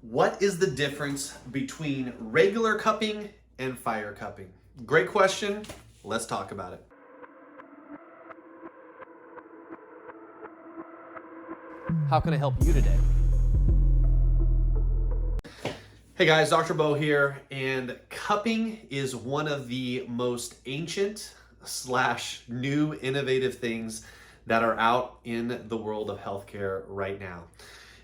What is the difference between regular cupping and fire cupping? Great question. Let's talk about it. How can I help you today? Hey guys, Dr. Beau here, and cupping is one of the most ancient / new innovative things that are out in the world of healthcare right now.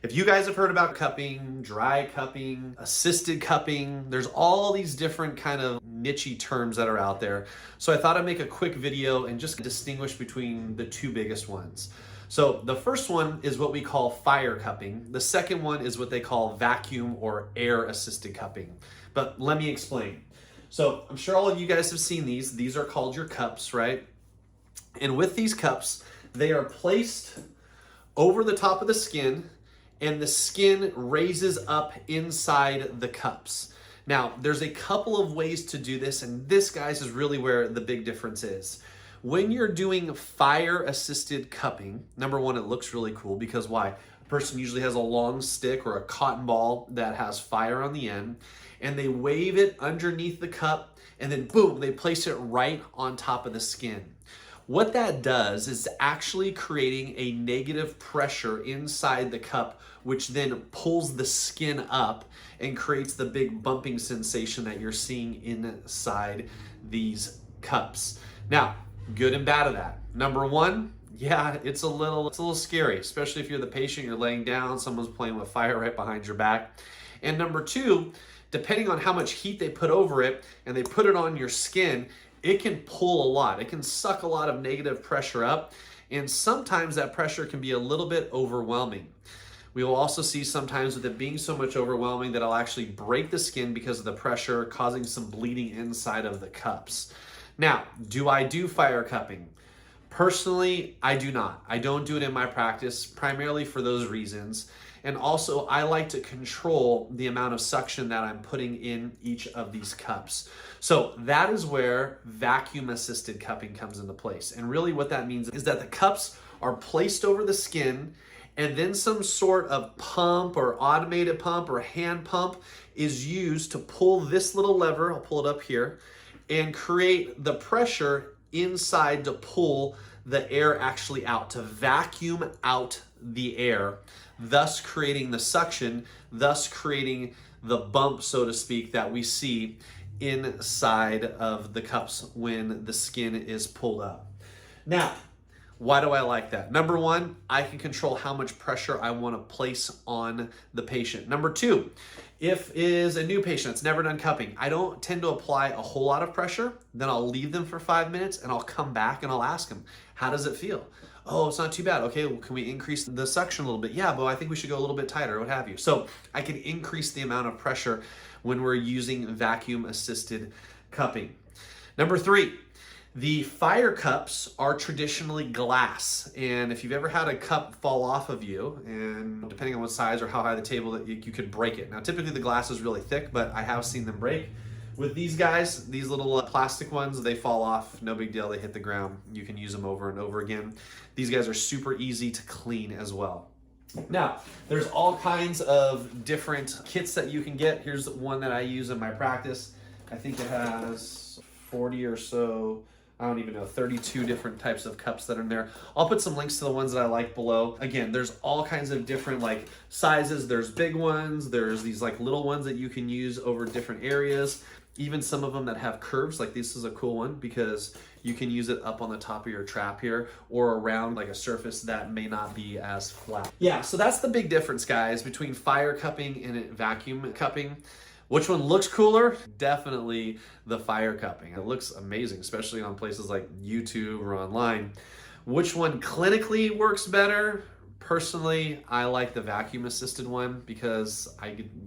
If you guys have heard about cupping, dry cupping, assisted cupping, there's all these different kind of niche-y terms that are out there. So I thought I'd make a quick video and just distinguish between the two biggest ones. So the first one is what we call fire cupping. The second one is what they call vacuum or air assisted cupping. But let me explain. So I'm sure all of you guys have seen these. These are called your cups, right? And with these cups, they are placed over the top of the skin, and the skin raises up inside the cups. Now, there's a couple of ways to do this, and this, guys, is really where the big difference is. When you're doing fire-assisted cupping, number one, it looks really cool because why? A person usually has a long stick or a cotton ball that has fire on the end, and they wave it underneath the cup, and then boom, they place it right on top of the skin. What that does is actually creating a negative pressure inside the cup, which then pulls the skin up and creates the big bumping sensation that you're seeing inside these cups. Now, good and bad of that. Number one, yeah, it's a little scary, especially if you're the patient, you're laying down, someone's playing with fire right behind your back. And number two, depending on how much heat they put over it and they put it on your skin, it can pull a lot. It can suck a lot of negative pressure up, and sometimes that pressure can be a little bit overwhelming. We will also see sometimes with it being so much overwhelming that it'll actually break the skin because of the pressure, causing some bleeding inside of the cups. Now, do I do fire cupping? Personally, I do not. I don't do it in my practice, primarily for those reasons. And also, I like to control the amount of suction that I'm putting in each of these cups. So that is where vacuum-assisted cupping comes into place. And really what that means is that the cups are placed over the skin, and then some sort of pump or automated pump or hand pump is used to pull this little lever, I'll pull it up here, and create the pressure inside to pull the air actually out, to vacuum out the air, thus creating the suction, thus creating the bump, so to speak, that we see inside of the cups when the skin is pulled up. Now, why do I like that? Number one, I can control how much pressure I want to place on the patient. Number two, if it is a new patient that's never done cupping, I don't tend to apply a whole lot of pressure. Then I'll leave them for 5 minutes and I'll come back and I'll ask them, how does it feel? Oh, it's not too bad. Okay, well, can we increase the suction a little bit? Yeah, but I think we should go a little bit tighter, what have you. So I can increase the amount of pressure when we're using vacuum-assisted cupping. Number three, the fire cups are traditionally glass, and if you've ever had a cup fall off of you, and depending on what size or how high the table, that you could break it. Now, typically the glass is really thick, but I have seen them break. With these guys, these little plastic ones, they fall off, no big deal, they hit the ground. You can use them over and over again. These guys are super easy to clean as well. Now, there's all kinds of different kits that you can get. Here's one that I use in my practice. I think it has 40 or so, I don't even know, 32 different types of cups that are in there. I'll put some links to the ones that I like below. Again, there's all kinds of different sizes. There's big ones, there's these little ones that you can use over different areas. Even some of them that have curves, like this is a cool one because you can use it up on the top of your trap here or around a surface that may not be as flat. Yeah, so that's the big difference, guys, between fire cupping and vacuum cupping. Which one looks cooler? Definitely the fire cupping. It looks amazing, especially on places like YouTube or online. Which one clinically works better? Personally, I like the vacuum assisted one because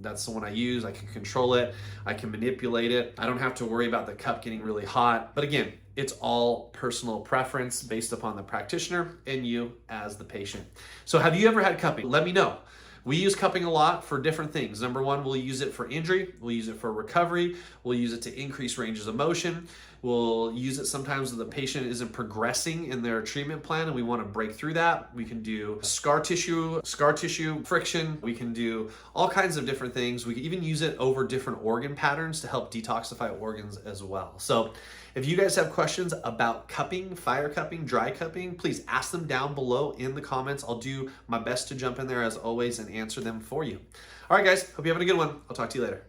that's the one I use. I can control it, I can manipulate it. I don't have to worry about the cup getting really hot. But again, it's all personal preference based upon the practitioner and you as the patient. So have you ever had cupping? Let me know. We use cupping a lot for different things. Number one, we'll use it for injury. We'll use it for recovery. We'll use it to increase ranges of motion. We'll use it sometimes when the patient isn't progressing in their treatment plan and we want to break through that. We can do scar tissue friction. We can do all kinds of different things. We can even use it over different organ patterns to help detoxify organs as well. So if you guys have questions about cupping, fire cupping, dry cupping, please ask them down below in the comments. I'll do my best to jump in there as always and answer them for you. All right, guys, hope you're having a good one. I'll talk to you later.